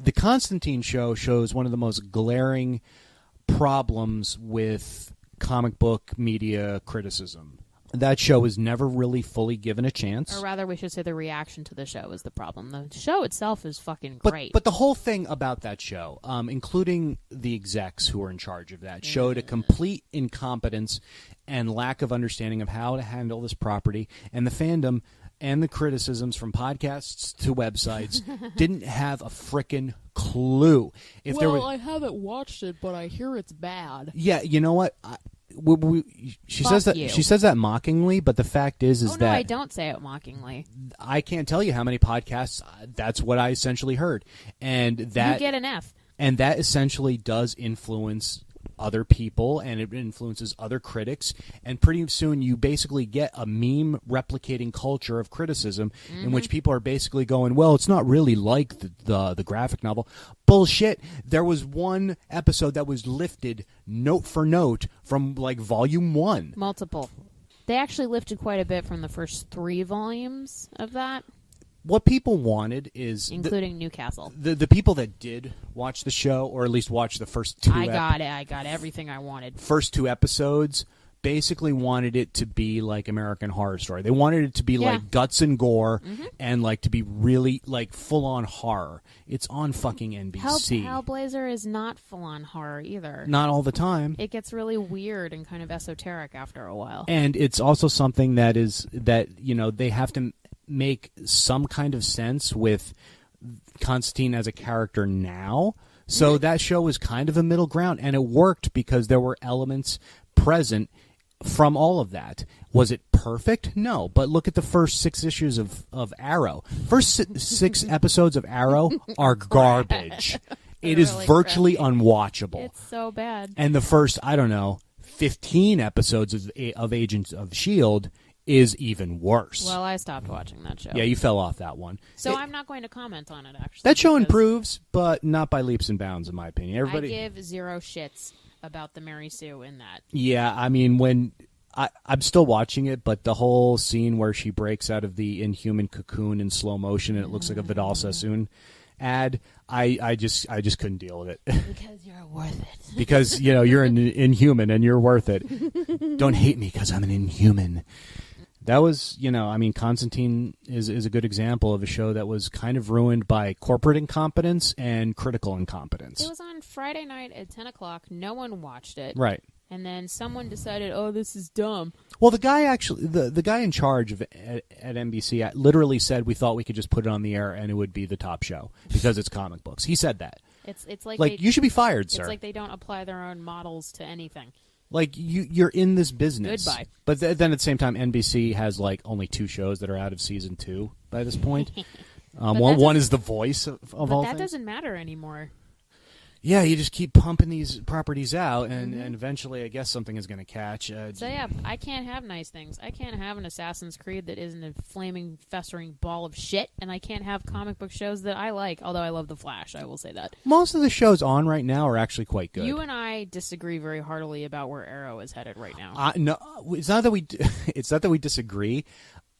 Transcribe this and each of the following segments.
the Constantine show shows one of the most glaring problems with comic book media criticism. That show is never really fully given a chance. Or rather, we should say the reaction to the show is the problem. The show itself is fucking great. But the whole thing about that show, including the execs who were in charge of that, showed a complete incompetence and lack of understanding of how to handle this property. And the fandom and the criticisms from podcasts to websites didn't have a frickin' clue. I haven't watched it, but I hear it's bad. Yeah, you know what? She says that mockingly, but the fact is that... no, I don't say it mockingly. I can't tell you how many podcasts, that's what I essentially heard. And that... You get an F. And that essentially does influence other people, and it influences other critics, and pretty soon you basically get a meme replicating culture of criticism in which people are basically going, well, it's not really like the graphic novel. Bullshit. There was one episode that was lifted note for note from like volume 1. Multiple. They actually lifted quite a bit from the first 3 volumes of that. What people wanted is... Including Newcastle. The people that did watch the show, or at least watch the first 2 I got everything I wanted. First 2 episodes basically wanted it to be like American Horror Story. They wanted it to be like guts and gore and like to be really like full-on horror. It's on fucking NBC. Hellblazer is not full-on horror either. Not all the time. It gets really weird and kind of esoteric after a while. And it's also something that they have to make some kind of sense with Constantine as a character now. So that show was kind of a middle ground, and it worked because there were elements present from all of that. Was it perfect? No. But look at the first 6 issues of Arrow. First 6 episodes of Arrow are garbage. It is virtually unwatchable. It's so bad. And the first, 15 episodes of Agents of S.H.I.E.L.D. is even worse. Well, I stopped watching that show. Yeah, you fell off that one. So I'm not going to comment on it, actually. That show improves, but not by leaps and bounds, in my opinion. I give 0 shits about the Mary Sue in that. Yeah, I mean, when... I'm still watching it, but the whole scene where she breaks out of the Inhuman cocoon in slow motion and it looks like a Vidal Sassoon ad, I just couldn't deal with it. Because you're worth it. Because, you're an Inhuman and you're worth it. Don't hate me because I'm an Inhuman. That was, Constantine is a good example of a show that was kind of ruined by corporate incompetence and critical incompetence. It was on Friday night at 10 o'clock. No one watched it. Right. And then someone decided, this is dumb. Well, the guy actually, the guy in charge of at NBC literally said we thought we could just put it on the air and it would be the top show because it's comic books. He said that. It's like you should be fired, sir. It's like they don't apply their own models to anything. Like, you're in this business. Goodbye. But then at the same time, NBC has, only 2 shows that are out of season 2 by this point. One is The Voice of all things. But that doesn't matter anymore. Yeah, you just keep pumping these properties out, and eventually I guess something is going to catch. I can't have nice things. I can't have an Assassin's Creed that isn't a flaming, festering ball of shit, and I can't have comic book shows that I like, although I love The Flash, I will say that. Most of the shows on right now are actually quite good. You and I disagree very heartily about where Arrow is headed right now. No, it's not that we disagree.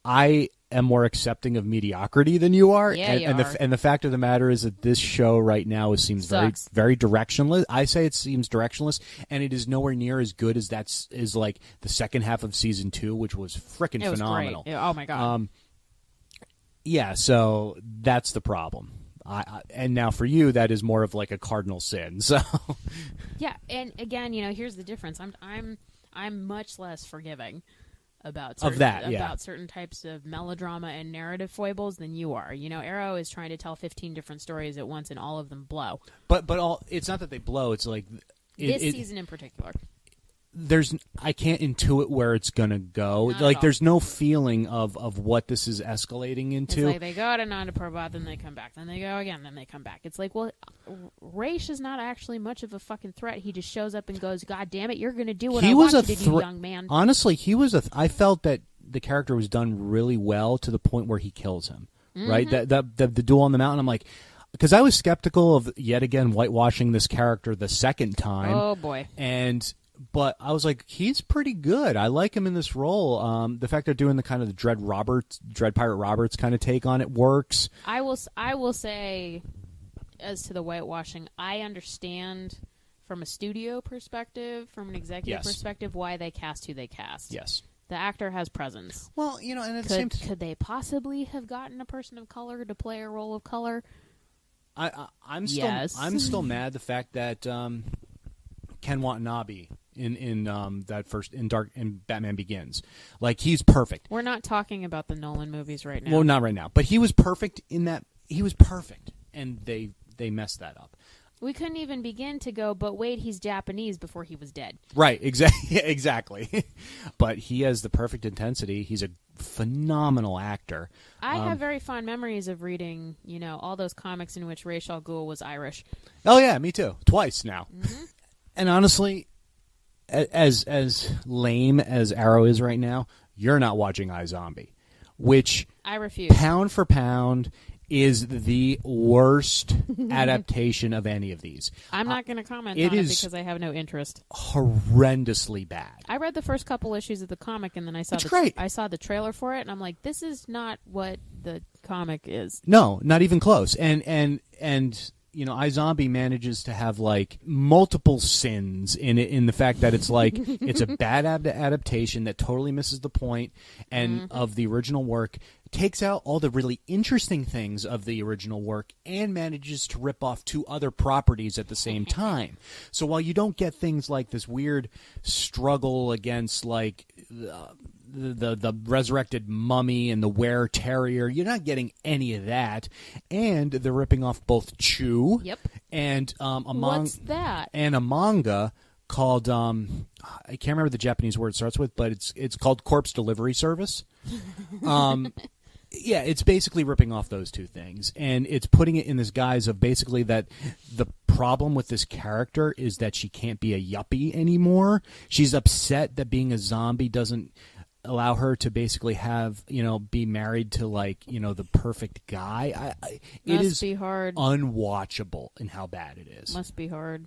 I am more accepting of mediocrity than you are. Yeah, and the fact of the matter is that this show right now seems very, very directionless. I say it seems directionless, and it is nowhere near as good as is like the second half of season 2, which was frickin' phenomenal. Great. Oh my god. Yeah, so that's the problem. And now for you, that is more of like a cardinal sin. So. Yeah, and again, here's the difference. I'm much less forgiving about certain types of melodrama and narrative foibles than you are. Arrow is trying to tell 15 different stories at once, and all of them blow. But it's not that they blow. It's like this season in particular. I can't intuit where it's gonna go. There's no feeling of what this is escalating into. It's like they go to Nanda Parbat, then they come back, then they go again, then they come back. It's like, well, Raish is not actually much of a fucking threat. He just shows up and goes, "God damn it, you're gonna do what I want you to do, young man." Honestly, I felt that the character was done really well to the point where he kills him. Right, the duel on the mountain. I'm like. Because I was skeptical of yet again whitewashing this character the second time. Oh boy! But I was like, he's pretty good. I like him in this role. The fact they're doing the kind of the Dread Pirate Roberts kind of take on it works. I will say, as to the whitewashing, I understand from a studio perspective, from an executive perspective, why they cast who they cast. Yes. The actor has presence. Well, and at the same time, could they possibly have gotten a person of color to play a role of color? I'm still mad the fact that Ken Watanabe in Batman Begins, like, he's perfect. We're not talking about the Nolan movies right now. Well, not right now, but he was perfect in that. He was perfect, and they messed that up. We couldn't even begin to go, but wait, he's Japanese before he was dead. Right, exactly. But he has the perfect intensity. He's a phenomenal actor. I have very fond memories of reading, all those comics in which Ra's al Ghul was Irish. Oh yeah, me too. Twice now. Mm-hmm. And honestly, as lame as Arrow is right now, you're not watching iZombie, which I refuse. Pound for pound is the worst adaptation of any of these. I'm not going to comment on it because I have no interest. Horrendously bad. I read the first couple issues of the comic, and then I saw I saw the trailer for it, and I'm like, this is not what the comic is. No, not even close. And iZombie manages to have like multiple sins in the fact that it's like it's a bad adaptation that totally misses the point of the original work, takes out all the really interesting things of the original work, and manages to rip off two other properties at the same time. So while you don't get things like this weird struggle against like the resurrected mummy and the were terrier, you're not getting any of that. And they're ripping off both Chew and what's that? And a manga called I can't remember the Japanese word it starts with, but it's called Corpse Delivery Service. Yeah, it's basically ripping off those two things, and it's putting it in this guise of basically that the problem with this character is that she can't be a yuppie anymore. She's upset that being a zombie doesn't allow her to basically have, be married to like, the perfect guy. It is be hard. Unwatchable in how bad it is. Must be hard.